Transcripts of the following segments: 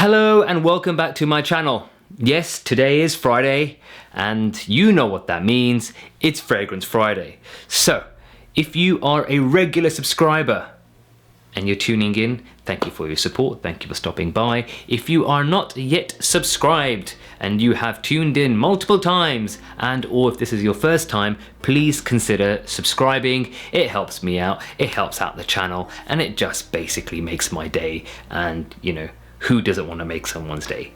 Hello and welcome back to my channel. Yes, today is Friday and you know what that means. It's Fragrance Friday. So, if you are a regular subscriber and you're tuning in, thank you for your support. Thank you for stopping by. If you are not yet subscribed and you have tuned in multiple times or if this is your first time, please consider subscribing. It helps me out, it helps out the channel, and it just basically makes my day. And you know, who doesn't want to make someone's day?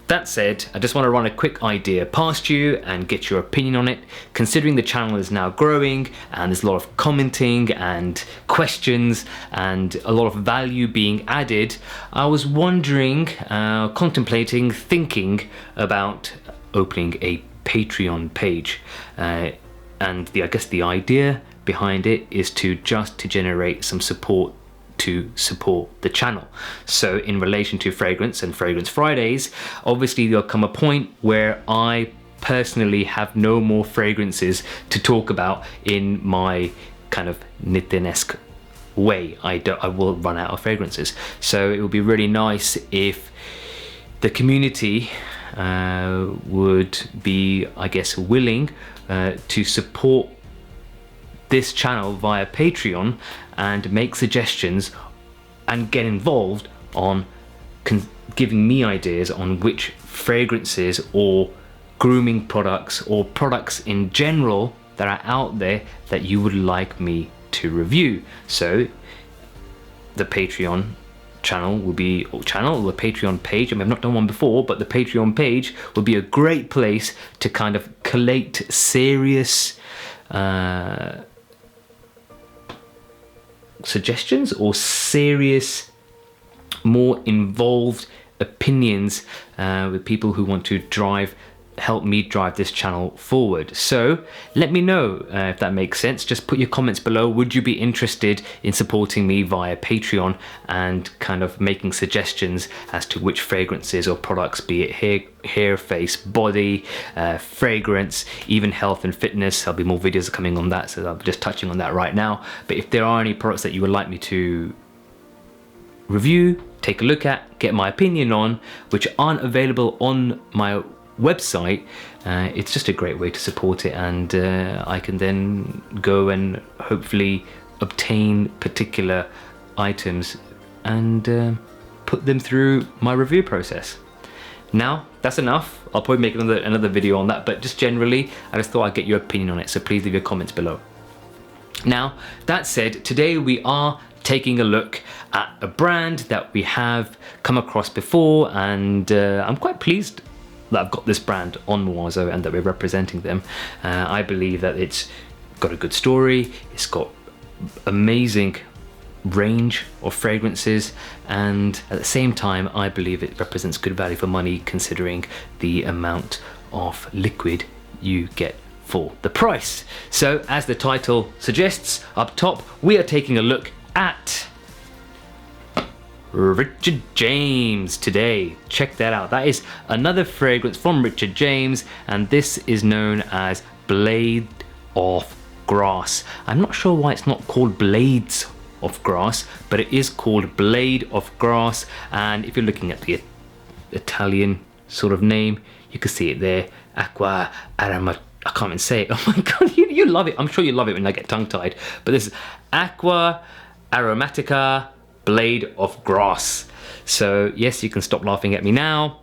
That said, I just want to run a quick idea past you and get your opinion on it. Considering the channel is now growing and there's a lot of commenting and questions and a lot of value being added, I was wondering, contemplating, thinking about opening a Patreon page. I guess the idea behind it is to generate some support to support the channel. So in relation to fragrance and Fragrance Fridays, obviously there'll come a point where I personally have no more fragrances to talk about in my kind of Nitin-esque way. I will run out of fragrances. So it would be really nice if the community would be, I guess, willing to support this channel via Patreon and make suggestions and get involved on giving me ideas on which fragrances or grooming products or products in general that are out there that you would like me to review. So the Patreon channel will be, or the Patreon page, I mean, I've not done one before, but the Patreon page will be a great place to kind of collate serious suggestions or serious, more involved opinions with people who want to help me drive this channel forward. So let me know if that makes sense. Just put your comments below. Would you be interested in supporting me via Patreon and kind of making suggestions as to which fragrances or products, be it hair, face, body, fragrance, even health and fitness? There'll be more videos coming on that, so I'll be just touching on that right now. But if there are any products that you would like me to review, take a look at, get my opinion on, which aren't available on my website, it's just a great way to support it, and I can then go and hopefully obtain particular items and put them through my review process. Now that's enough. I'll probably make another video on that, but just generally I just thought I'd get your opinion on it, so please leave your comments below. Now that said, today we are taking a look at a brand that we have come across before, and I'm quite pleased that I've got this brand on Muazo and that we're representing them. I believe that it's got a good story, it's got amazing range of fragrances, and at the same time I believe it represents good value for money considering the amount of liquid you get for the price. So as the title suggests, up top we are taking a look at Richard James today. Check that out. That is another fragrance from Richard James, and this is known as Blade of Grass. I'm not sure why it's not called Blades of Grass, but it is called Blade of Grass. And if you're looking at the Italian sort of name, you can see it there, Aqua Aromat. I can't even say it. Oh my god, you love it. I'm sure you love it when I get tongue-tied. But this is Aqua Aromatica Blade of Grass. So yes, you can stop laughing at me now.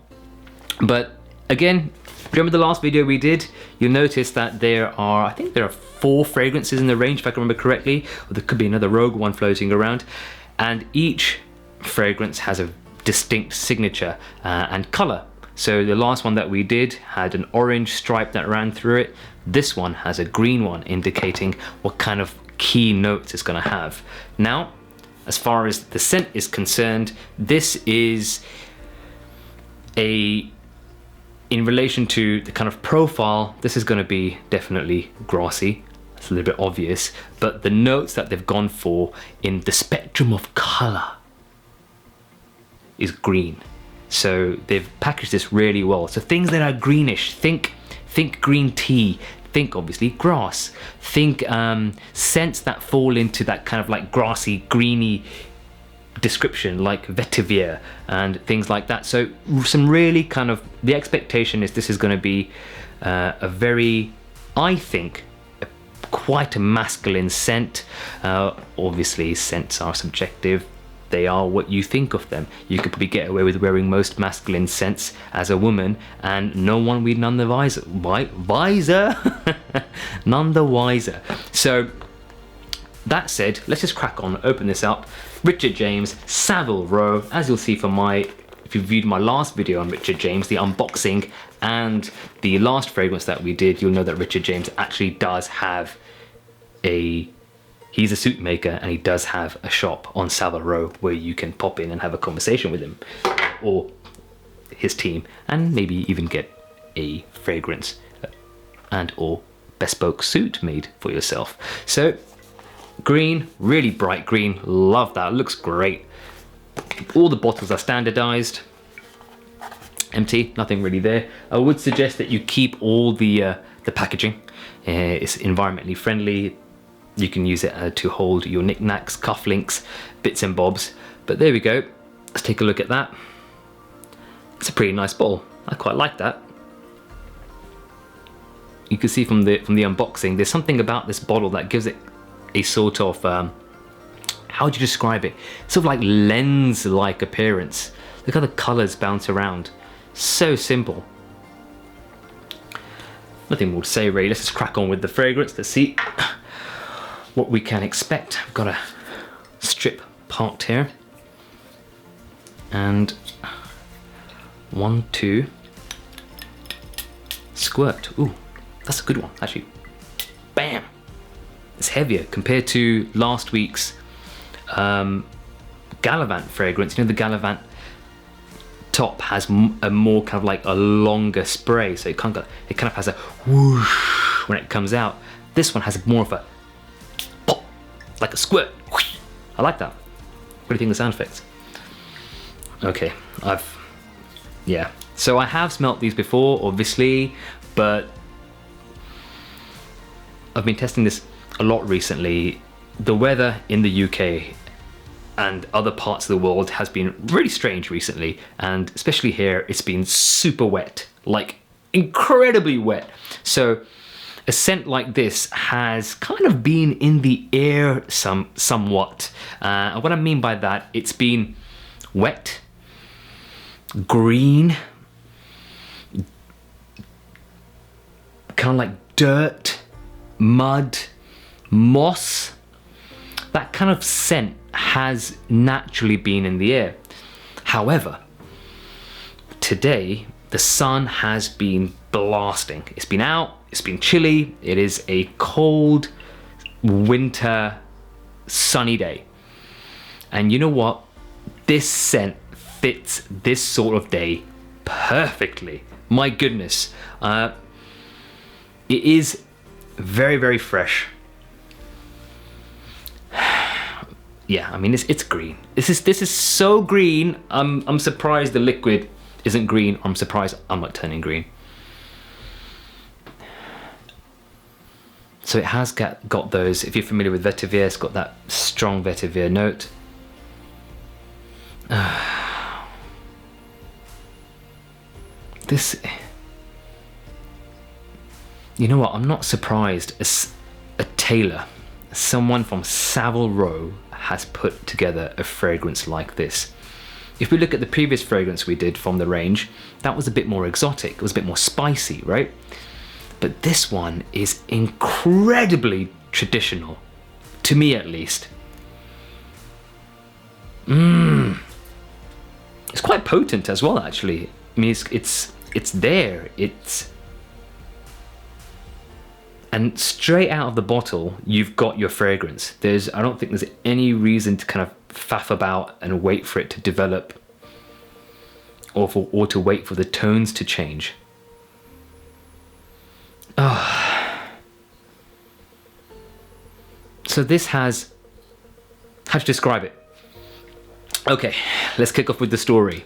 But again, remember the last video we did? You'll notice that I think there are 4 fragrances in the range, if I can remember correctly, or there could be another rogue one floating around, and each fragrance has a distinct signature and color. So the last one that we did had an orange stripe that ran through it. This one has a green one, indicating what kind of key notes it's going to have. Now, as far as the scent is concerned, this is in relation to the kind of profile, this is going to be definitely grassy. It's a little bit obvious, but the notes that they've gone for in the spectrum of color is green. So they've packaged this really well. So things that are greenish, think green tea, think obviously grass, think scents that fall into that kind of like grassy, greeny description like vetiver and things like that. So some really kind of, the expectation is this is going to be a very, I think, quite a masculine scent. Obviously scents are subjective. They are what you think of them. You could probably get away with wearing most masculine scents as a woman and no one would be none the wiser. None the wiser. So that said, let's just crack on, open this up. Richard James, Saville Row. As you'll see from if you viewed my last video on Richard James, the unboxing and the last fragrance that we did, you'll know that Richard James actually does have he's a suit maker and he does have a shop on Saville Row where you can pop in and have a conversation with him or his team and maybe even get a fragrance and or bespoke suit made for yourself. So green, really bright green, love that, looks great. All the bottles are standardized, empty, nothing really there. I would suggest that you keep all the packaging. It's environmentally friendly. You can use it to hold your knickknacks, cufflinks, bits and bobs. But there we go. Let's take a look at that. It's a pretty nice bottle. I quite like that. You can see from the unboxing, there's something about this bottle that gives it a sort of how would you describe it? Sort of like lens-like appearance. Look how the colors bounce around. So simple. Nothing more to say really. Let's just crack on with the fragrance. Let's see what we can expect. I've got a strip parked here. And 1, 2, squirt. Ooh, that's a good one, actually. Bam! It's heavier compared to last week's Gallivant fragrance. You know, the Gallivant top has a more kind of like a longer spray, so it kind of has a whoosh when it comes out. This one has more of a pop, like a squirt. I like that. What do you think of the sound effects? Okay, yeah. So I have smelt these before, obviously, but I've been testing this a lot recently. The weather in the UK and other parts of the world has been really strange recently, and especially here it's been super wet, like incredibly wet. So a scent like this has kind of been in the air somewhat. And what I mean by that, it's been wet, green, kind of like dirt, mud, moss. That kind of scent has naturally been in the air. However, today the sun has been blasting. It's been out, it's been chilly, it is a cold winter sunny day. And you know what? This scent fits this sort of day perfectly. My goodness. It is very, very fresh. Yeah, I mean it's green. This is so green. I'm surprised the liquid isn't green. I'm surprised I'm not turning green. So it has got those. If you're familiar with vetiver, it's got that strong vetiver note. This, you know what? I'm not surprised. As a tailor, someone from Saville Row has put together a fragrance like this. If we look at the previous fragrance we did from the range, that was a bit more exotic, it was a bit more spicy, right? But this one is incredibly traditional, to me at least. It's quite potent as well, actually. I mean, it's there, and straight out of the bottle, you've got your fragrance. I don't think there's any reason to kind of faff about and wait for it to develop or to wait for the tones to change. So this has, how to describe it? Okay, let's kick off with the story.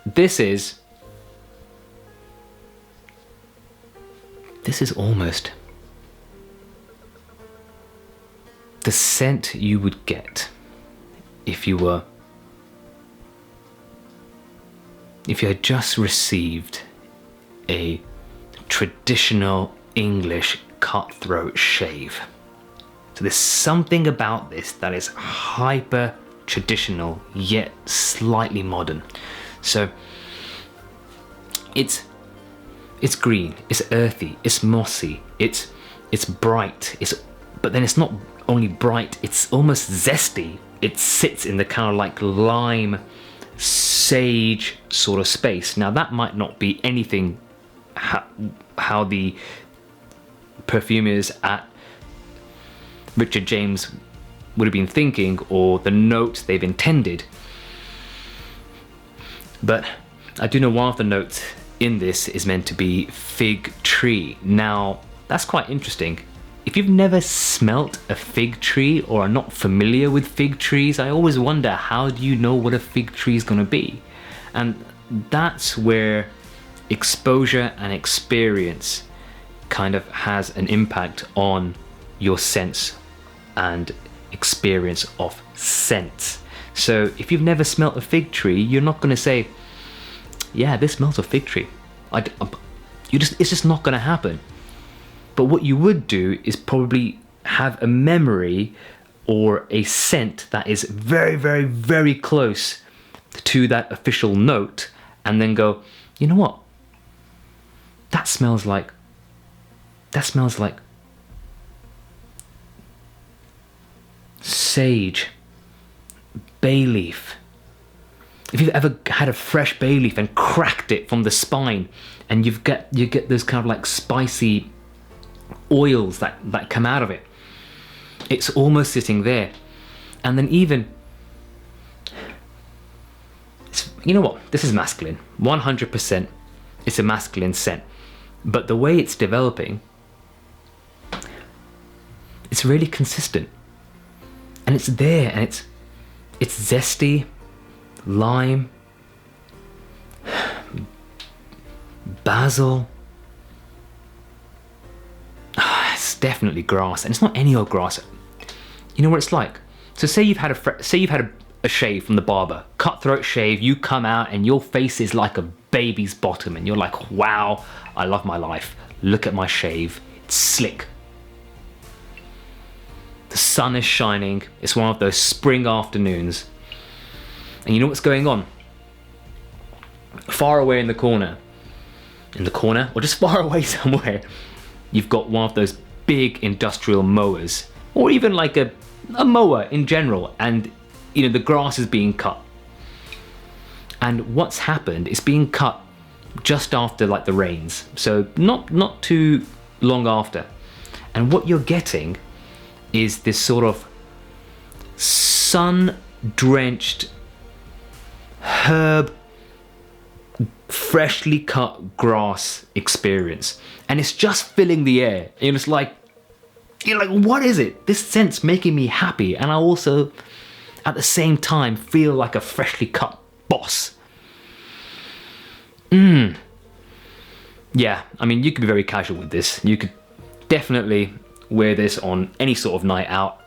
This is almost the scent you would get if you were if you had just received a traditional English cutthroat shave. So there's something about this that is hyper traditional yet slightly modern. So it's green, it's earthy, it's mossy, it's bright, but then it's not only bright, it's almost zesty. It sits in the kind of like lime sage sort of space. Now that might not be anything how the perfumers at Richard James would have been thinking, or the note they've intended. But I do know one of the notes in this is meant to be fig tree. Now that's quite interesting. If you've never smelt a fig tree or are not familiar with fig trees, I always wonder, how do you know what a fig tree is going to be? And that's where exposure and experience kind of has an impact on your sense and experience of scent. So if you've never smelt a fig tree, you're not going to say, yeah, this smells of fig tree. It's just not going to happen. But what you would do is probably have a memory or a scent that is very, very, very close to that official note, and then go, you know what? That smells like sage, bay leaf. If you've ever had a fresh bay leaf and cracked it from the spine, and you get those kind of like spicy oils that come out of it, it's almost sitting there. And then even, you know what, this is masculine, 100%. It's a masculine scent, but the way it's developing, it's really consistent, and it's there, and it's zesty, lime, basil. It's definitely grass, and it's not any old grass. You know what it's like? So say you've had a shave from the barber, cutthroat shave. You come out and your face is like a baby's bottom, and you're like, wow, I love my life. Look at my shave. It's slick. The sun is shining. It's one of those spring afternoons. And you know what's going on? Far away in the corner, or just far away somewhere, you've got one of those big industrial mowers, or even like a mower in general, and you know the grass is being cut. And what's happened is being cut just after like the rains, so not too long after. And what you're getting is this sort of sun-drenched herb, freshly cut grass experience, and it's just filling the air. And it's like, you're like, what is it? This scent's making me happy, and I also at the same time feel like a freshly cut boss. Yeah, I mean, you could be very casual with this. You could definitely wear this on any sort of night out.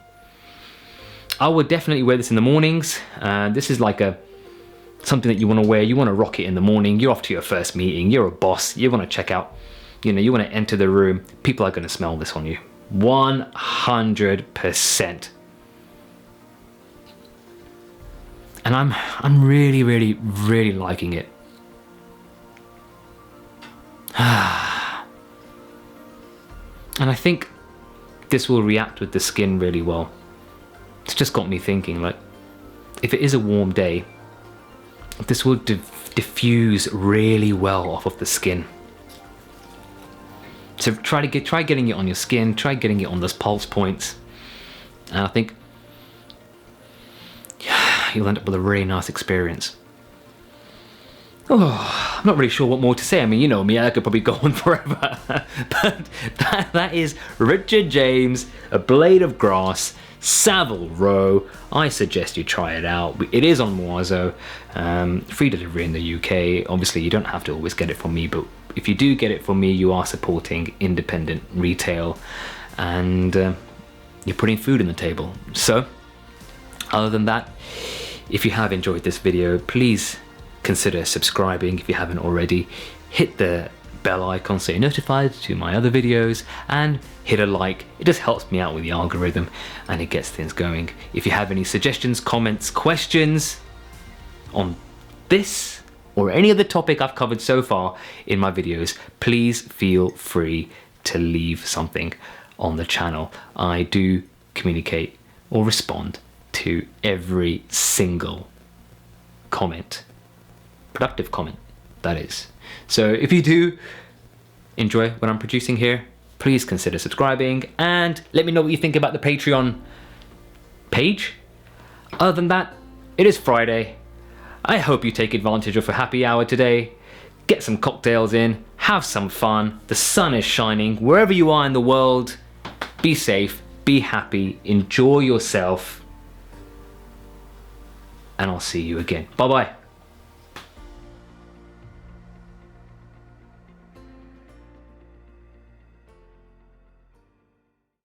I would definitely wear this in the mornings. This is like something that you want to wear. You want to rock it in the morning. You're off to your first meeting. You're a boss. You want to check out, you want to enter the room. People are going to smell this on you. 100%. And I'm really, really, really liking it. And I think this will react with the skin really well. It's just got me thinking, like, if it is a warm day, this will diffuse really well off of the skin. So try getting it on your skin, try getting it on those pulse points, and I think you'll end up with a really nice experience. Oh, I'm not really sure what more to say. I mean, you know me, I could probably go on forever. But that is Richard James, A Blade of Grass, Saville Row. I suggest you try it out. It is on Muazo, free delivery in the UK. Obviously, you don't have to always get it from me, but if you do get it from me, you are supporting independent retail, and you're putting food on the table. So, other than that, if you have enjoyed this video, please consider subscribing if you haven't already. Hit the bell icon so you're notified to my other videos, and hit a like. It just helps me out with the algorithm and it gets things going. If you have any suggestions, comments, questions on this or any other topic I've covered so far in my videos, please feel free to leave something on the channel. I do communicate or respond to every single comment, productive comment that is. So if you do enjoy what I'm producing here, please consider subscribing and let me know what you think about the Patreon page. Other than that, it is Friday. I hope you take advantage of a happy hour today. Get some cocktails in, have some fun. The sun is shining wherever you are in the world. Be safe, be happy, enjoy yourself, and I'll see you again. Bye bye.